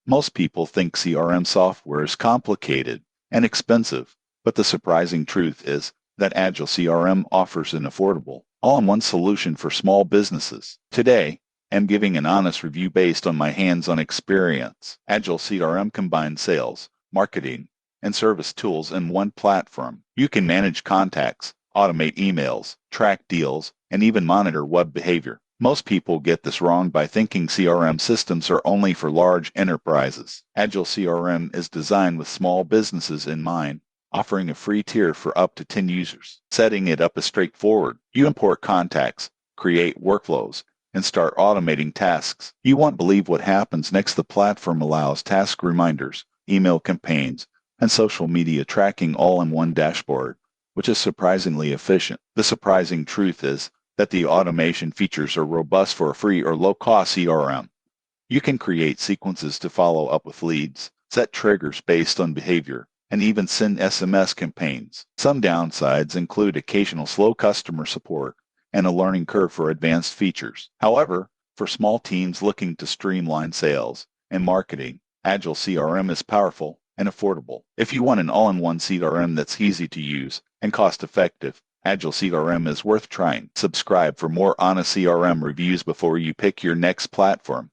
Most people think CRM software is complicated and expensive, but the surprising truth is that Agile CRM offers an affordable, all-in-one solution for small businesses. Today, I'm giving an honest review based on my hands-on experience. Agile CRM combines sales, marketing, and service tools in one platform. You can manage contacts, automate emails, track deals, and even monitor web behavior. Most people get this wrong by thinking CRM systems are only for large enterprises. Agile CRM is designed with small businesses in mind, offering a free tier for up to 10 users. Setting it up is straightforward. You import contacts, create workflows, and start automating tasks. You won't believe what happens next. The platform allows task reminders, email campaigns, and social media tracking all in one dashboard, which is surprisingly efficient. The surprising truth is that the automation features are robust for a free or low-cost CRM. You can create sequences to follow up with leads, set triggers based on behavior, and even send SMS campaigns. Some downsides include occasional slow customer support and a learning curve for advanced features. However, for small teams looking to streamline sales and marketing, Agile CRM is powerful and affordable. If you want an all-in-one CRM that's easy to use and cost-effective, Agile CRM is worth trying. Subscribe for more honest CRM reviews before you pick your next platform.